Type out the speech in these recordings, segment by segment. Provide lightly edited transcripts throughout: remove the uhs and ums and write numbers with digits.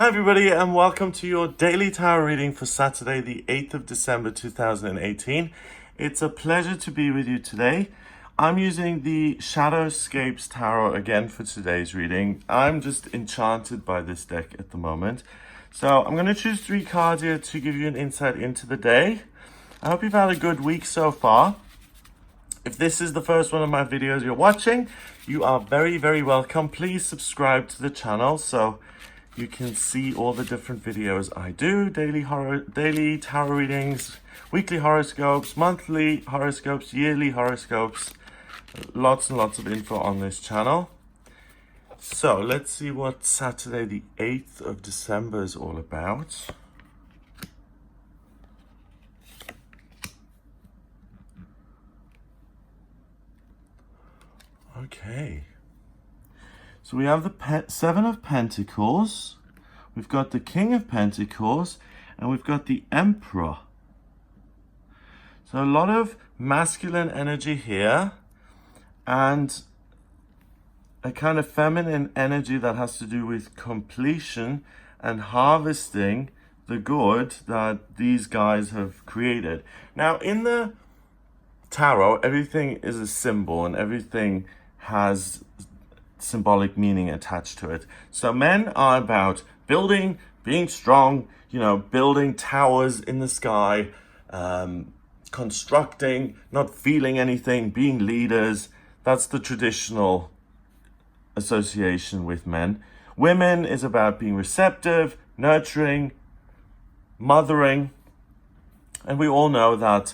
Hi everybody and welcome to your daily tarot reading for Saturday the 8th of December 2018. It's a pleasure to be with you today. I'm using the Shadowscapes Tarot again for today's reading. I'm just enchanted by this deck at the moment. So I'm going to choose 3 cards here to give you an insight into the day. I hope you've had a good week so far. If this is the first one of my videos you're watching, you are very, very welcome. Please subscribe to the channel so you can see all the different videos I do, daily tarot readings, weekly horoscopes, monthly horoscopes, yearly horoscopes, lots and lots of info on this channel. So let's see what Saturday the 8th of December is all about. Okay. So we have the 7 of Pentacles, we've got the King of Pentacles, and we've got the Emperor. So a lot of masculine energy here, and a kind of feminine energy that has to do with completion and harvesting the good that these guys have created. Now, in the tarot, everything is a symbol and everything has symbolic meaning attached to it. So men are about building, being strong, building towers in the sky, constructing, not feeling anything, being leaders. That's the traditional association with men. Women is about being receptive, nurturing, mothering. And we all know that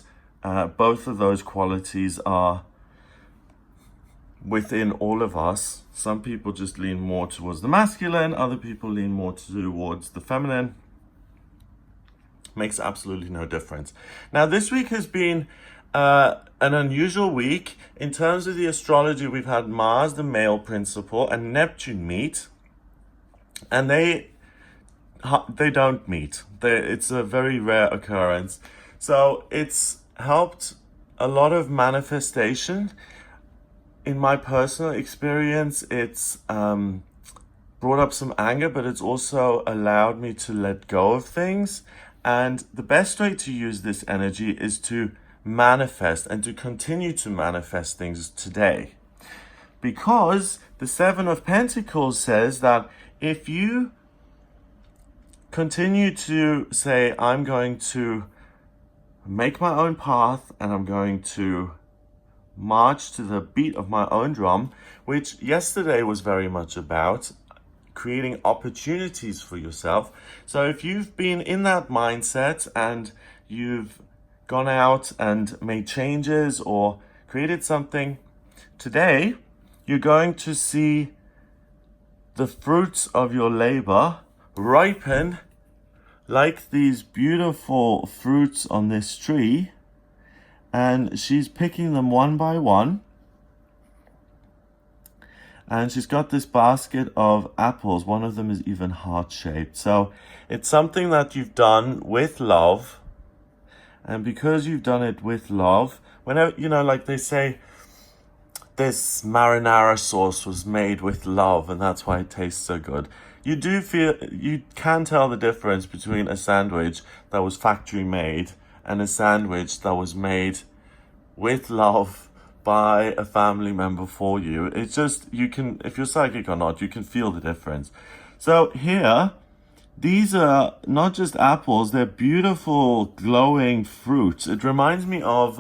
both of those qualities are within all of us. Some people just lean more towards the masculine, other people lean more towards the feminine. Makes absolutely no difference. Now, this week has been an unusual week. In terms of the astrology, we've had Mars, the male principle, and Neptune meet, and they don't meet. It's a very rare occurrence. So it's helped a lot of manifestation. In my personal experience, it's brought up some anger, but it's also allowed me to let go of things. And the best way to use this energy is to manifest and to continue to manifest things today. Because the 7 of Pentacles says that if you continue to say, I'm going to make my own path and I'm going to march to the beat of my own drum, which yesterday was very much about creating opportunities for yourself. So if you've been in that mindset and you've gone out and made changes or created something, today you're going to see the fruits of your labor ripen like these beautiful fruits on this tree. And she's picking them one by one. And she's got this basket of apples. One of them is even heart-shaped. So it's something that you've done with love. And because you've done it with love, whenever, like they say, this marinara sauce was made with love and that's why it tastes so good. You can tell the difference between a sandwich that was factory made and a sandwich that was made with love by a family member for you. It's just, you can, if you're psychic or not, you can feel the difference. So here, these are not just apples, they're beautiful glowing fruits. It reminds me of,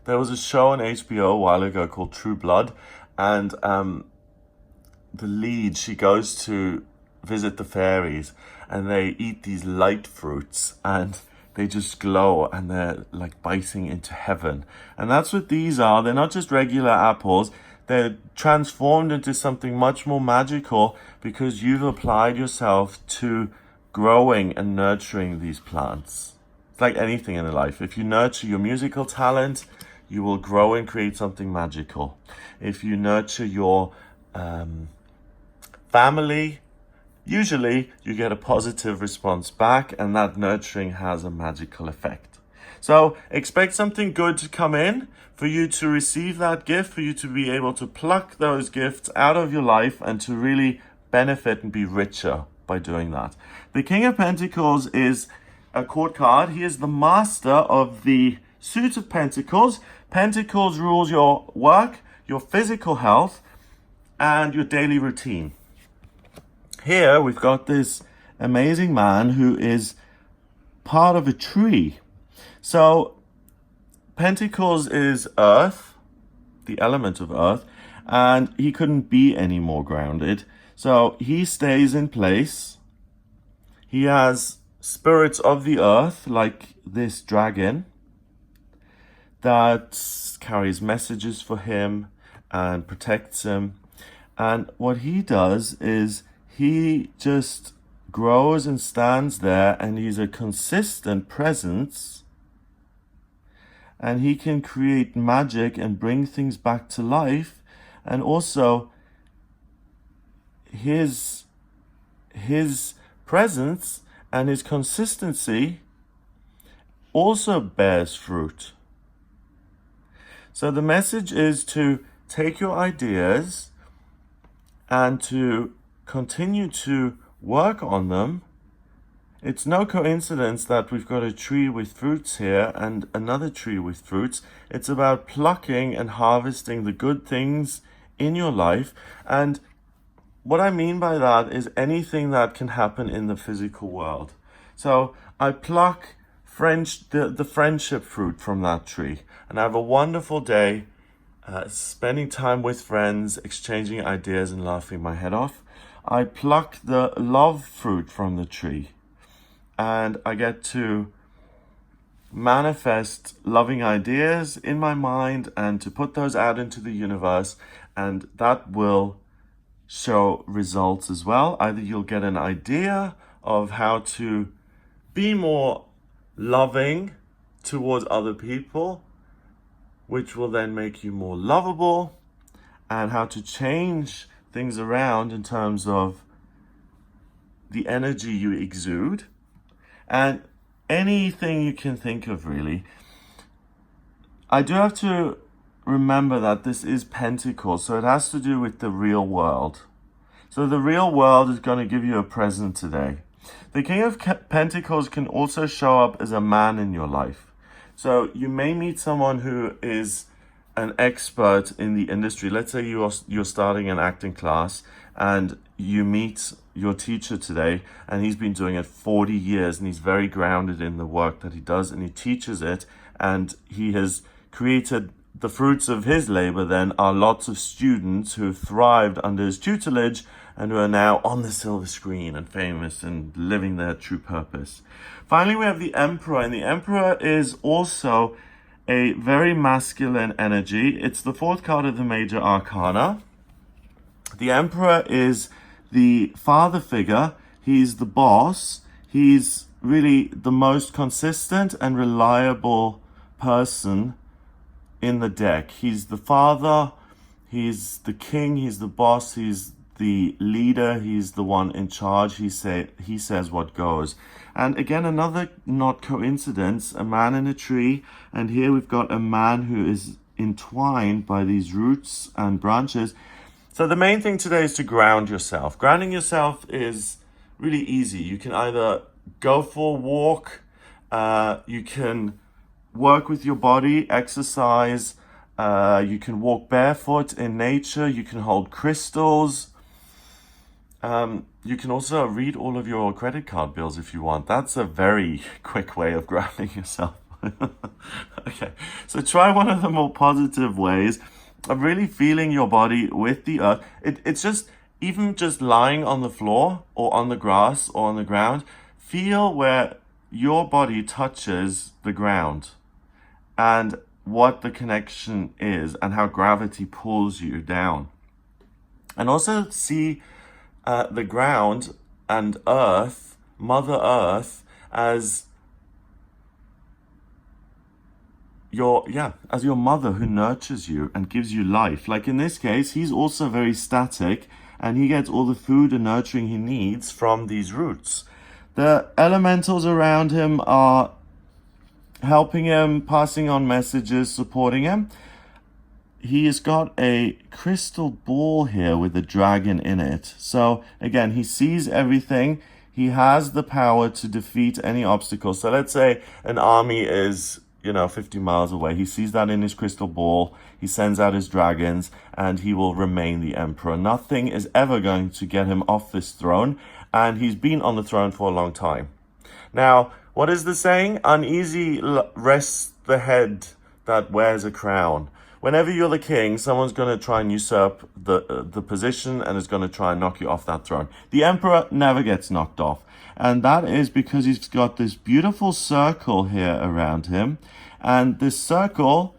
there was a show on HBO a while ago called True Blood, and the lead, she goes to visit the fairies and they eat these light fruits and they just glow and they're like biting into heaven. And that's what these are. They're not just regular apples. They're transformed into something much more magical because you've applied yourself to growing and nurturing these plants. It's like anything in life. If you nurture your musical talent, you will grow and create something magical. If you nurture your family, usually you get a positive response back, and that nurturing has a magical effect. So expect something good to come in, for you to receive that gift, for you to be able to pluck those gifts out of your life and to really benefit and be richer by doing that. The King of Pentacles is a court card. He is the master of the suit of Pentacles. Pentacles rules your work, your physical health, and your daily routine. Here we've got this amazing man who is part of a tree. So Pentacles is earth, the element of earth, and he couldn't be any more grounded. So he stays in place. He has spirits of the earth, like this dragon, that carries messages for him and protects him. And what he does is he just grows and stands there, and he's a consistent presence, and he can create magic and bring things back to life. And also his presence and his consistency also bears fruit. So the message is to take your ideas and to continue to work on them. It's no coincidence that we've got a tree with fruits here and another tree with fruits. It's about plucking and harvesting the good things in your life. And what I mean by that is anything that can happen in the physical world. So I pluck the friendship fruit from that tree, and I have a wonderful day spending time with friends, exchanging ideas and laughing my head off. I pluck the love fruit from the tree, and I get to manifest loving ideas in my mind and to put those out into the universe, and that will show results as well. Either you'll get an idea of how to be more loving towards other people, which will then make you more lovable, and how to change things around in terms of the energy you exude, and anything you can think of, really. I do have to remember that this is Pentacles, so it has to do with the real world. So the real world is going to give you a present today. The King of Pentacles can also show up as a man in your life. So you may meet someone who is an expert in the industry. Let's say you're starting an acting class and you meet your teacher today, and he's been doing it 40 years and he's very grounded in the work that he does, and he teaches it, and he has created the fruits of his labor then are lots of students who have thrived under his tutelage and who are now on the silver screen and famous and living their true purpose. Finally, we have the Emperor, and the Emperor is also a very masculine energy. It's the fourth card of the Major Arcana. The Emperor is the father figure. He's the boss. He's really the most consistent and reliable person in the deck. He's the father, he's the king, he's the boss, he's the leader, he's the one in charge. He says what goes. And again, another not coincidence, a man in a tree, and here we've got a man who is entwined by these roots and branches. So the main thing today is to ground yourself. Grounding yourself is really easy. You can either go for a walk, you can work with your body, exercise, you can walk barefoot in nature, you can hold crystals, you can also read all of your credit card bills if you want. That's a very quick way of grounding yourself. Okay, so try one of the more positive ways of really feeling your body with the earth. It's just, even just lying on the floor or on the grass or on the ground, feel where your body touches the ground and what the connection is and how gravity pulls you down. And also see the ground and earth, Mother Earth, as your mother who nurtures you and gives you life. Like in this case, he's also very static, and he gets all the food and nurturing he needs from these roots. The elementals around him are helping him, passing on messages, supporting him. he has got a crystal ball here with a dragon in it. So again, he sees everything. He has the power to defeat any obstacle. So let's say an army is, 50 miles away. He sees that in his crystal ball. He sends out his dragons and he will remain the emperor. Nothing is ever going to get him off this throne. And he's been on the throne for a long time. Now, what is the saying? Uneasy rests the head that wears a crown. Whenever you're the king, someone's going to try and usurp the position and is going to try and knock you off that throne. The emperor never gets knocked off. And that is because he's got this beautiful circle here around him. And this circle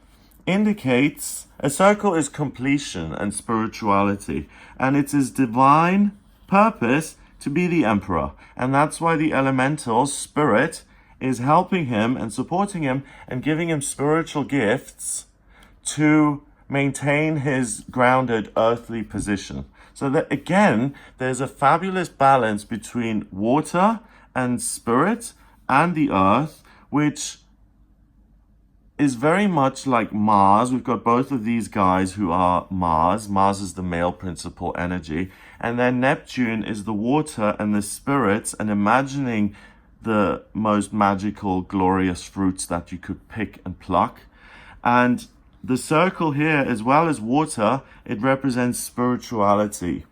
indicates, a circle is completion and spirituality. And it's his divine purpose to be the emperor. And that's why the elemental spirit is helping him and supporting him and giving him spiritual gifts to maintain his grounded earthly position. So that again, there's a fabulous balance between water and spirit and the earth, which is very much like Mars. We've got both of these guys who are Mars. Mars is the male principal energy. And then Neptune is the water and the spirits, and imagining the most magical, glorious fruits that you could pick and pluck. And the circle here, as well as water, it represents spirituality.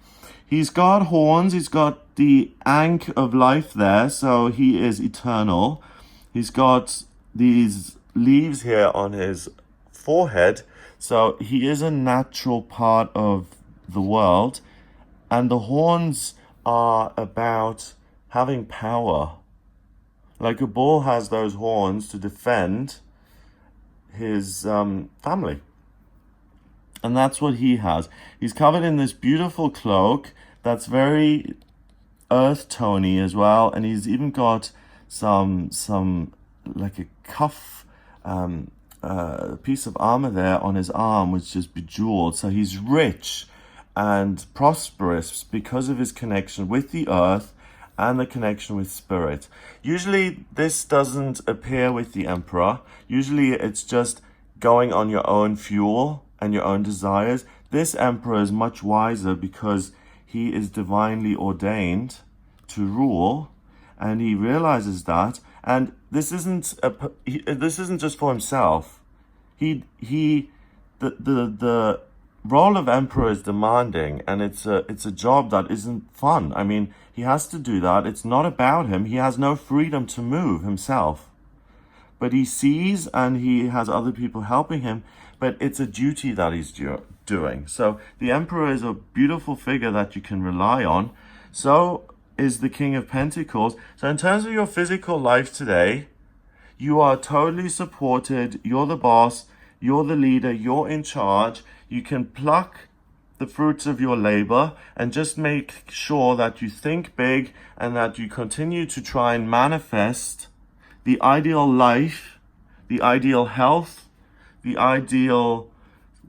He's got horns. He's got the ankh of life there, so he is eternal. He's got these leaves here on his forehead, so he is a natural part of the world. And the horns are about having power. Like a bull has those horns to defend his family. And that's what he has. He's covered in this beautiful cloak that's very earth tony as well. And he's even got some like a cuff piece of armor there on his arm, which is bejeweled. So he's rich and prosperous because of his connection with the earth and the connection with spirit. Usually this doesn't appear with the emperor. Usually it's just going on your own fuel and your own desires. This emperor is much wiser because he is divinely ordained to rule, and he realizes that. And this isn't just for himself. The role of emperor is demanding, and it's a job that isn't fun. I mean, he has to do that. It's not about him. He has no freedom to move himself. But he sees and he has other people helping him, but it's a duty that he's doing. So the emperor is a beautiful figure that you can rely on. So is the King of Pentacles. So in terms of your physical life today, you are totally supported. You're the boss. You're the leader. You're in charge. You can pluck the fruits of your labor and just make sure that you think big and that you continue to try and manifest the ideal life, the ideal health, the ideal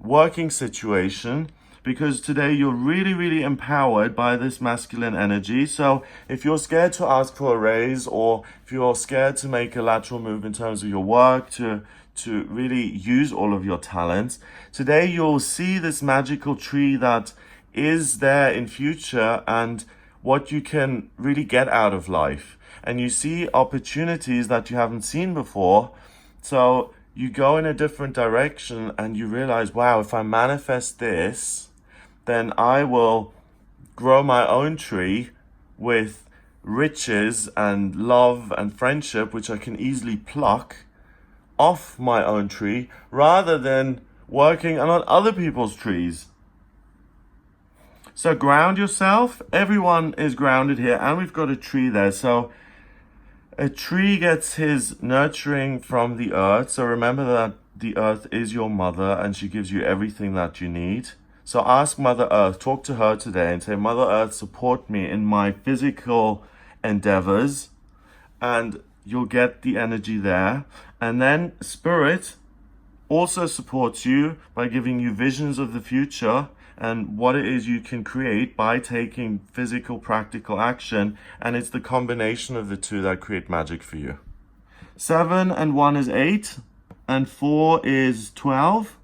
working situation, because today you're really, really empowered by this masculine energy. So if you're scared to ask for a raise, or if you're scared to make a lateral move in terms of your work, to really use all of your talents, today you'll see this magical tree that is there in future and what you can really get out of life. And you see opportunities that you haven't seen before. So you go in a different direction and you realize, wow, if I manifest this, then I will grow my own tree with riches and love and friendship, which I can easily pluck off my own tree rather than working on other people's trees. So ground yourself. Everyone is grounded here, and we've got a tree there. So a tree gets his nurturing from the earth. So remember that the earth is your mother and she gives you everything that you need. So ask Mother Earth, talk to her today and say, Mother Earth, support me in my physical endeavors, and you'll get the energy there. And then Spirit also supports you by giving you visions of the future and what it is you can create by taking physical, practical action. And it's the combination of the two that create magic for you. 7 and 1 is 8, and 4 is 12.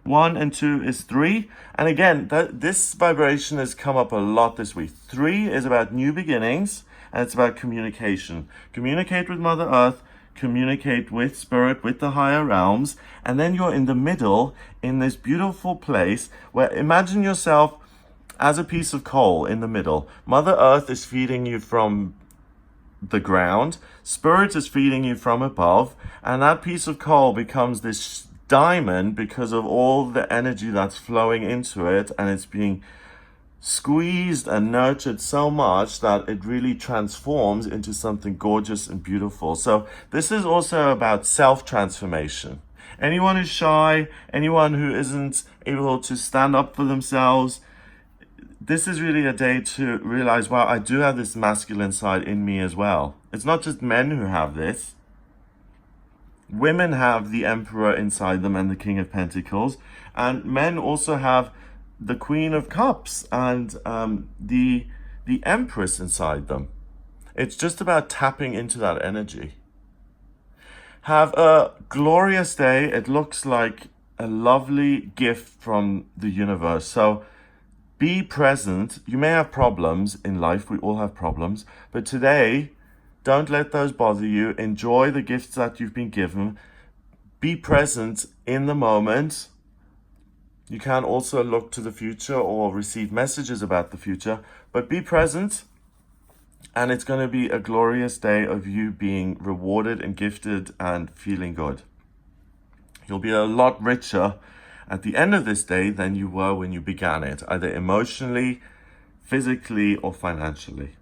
1 and 2 is 3. And again, this vibration has come up a lot this week. 3 is about new beginnings, and it's about communication. Communicate with Mother Earth, communicate with Spirit, with the higher realms, and then you're in the middle in this beautiful place where imagine yourself as a piece of coal in the middle. Mother Earth is feeding you from the ground, Spirit is feeding you from above, and that piece of coal becomes this diamond because of all the energy that's flowing into it, and it's being squeezed and nurtured so much that it really transforms into something gorgeous and beautiful. So this is also about self-transformation. Anyone who's shy, anyone who isn't able to stand up for themselves, this is really a day to realize, wow, I do have this masculine side in me as well. It's not just men who have this. Women have the Emperor inside them and the King of Pentacles, and men also have the Queen of Cups and the Empress inside them. It's just about tapping into that energy. Have a glorious day. It looks like a lovely gift from the universe. So be present. You may have problems in life. We all have problems. But today, don't let those bother you. Enjoy the gifts that you've been given. Be present in the moment. You can also look to the future or receive messages about the future, but be present, and it's going to be a glorious day of you being rewarded and gifted and feeling good. You'll be a lot richer at the end of this day than you were when you began it, either emotionally, physically, or financially.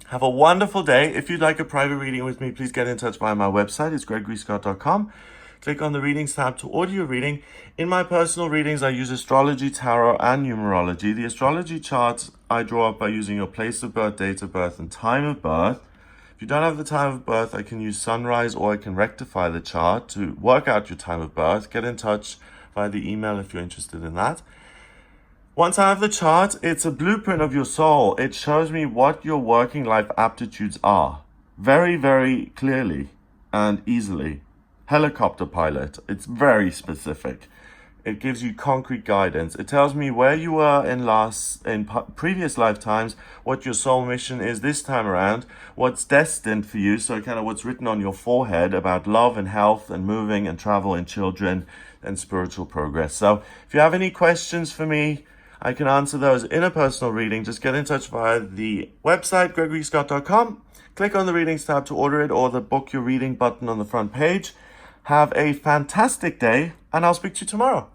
Have a wonderful day. If you'd like a private reading with me, please get in touch via my website. It's gregoryscott.com. Click on the Readings tab to order your reading. In my personal readings, I use astrology, tarot, and numerology. The astrology charts I draw up by using your place of birth, date of birth, and time of birth. If you don't have the time of birth, I can use sunrise, or I can rectify the chart to work out your time of birth. Get in touch via the email if you're interested in that. Once I have the chart, it's a blueprint of your soul. It shows me what your working life aptitudes are. Very, very clearly and easily. Helicopter pilot. It's very specific. It gives you concrete guidance. It tells me where you were in previous lifetimes, what your soul mission is this time around, what's destined for you, so kind of what's written on your forehead about love and health and moving and travel and children and spiritual progress. So if you have any questions for me, I can answer those in a personal reading. Just get in touch via the website, gregoryscott.com. Click on the Readings tab to order it, or the Book Your Reading button on the front page. Have a fantastic day, and I'll speak to you tomorrow.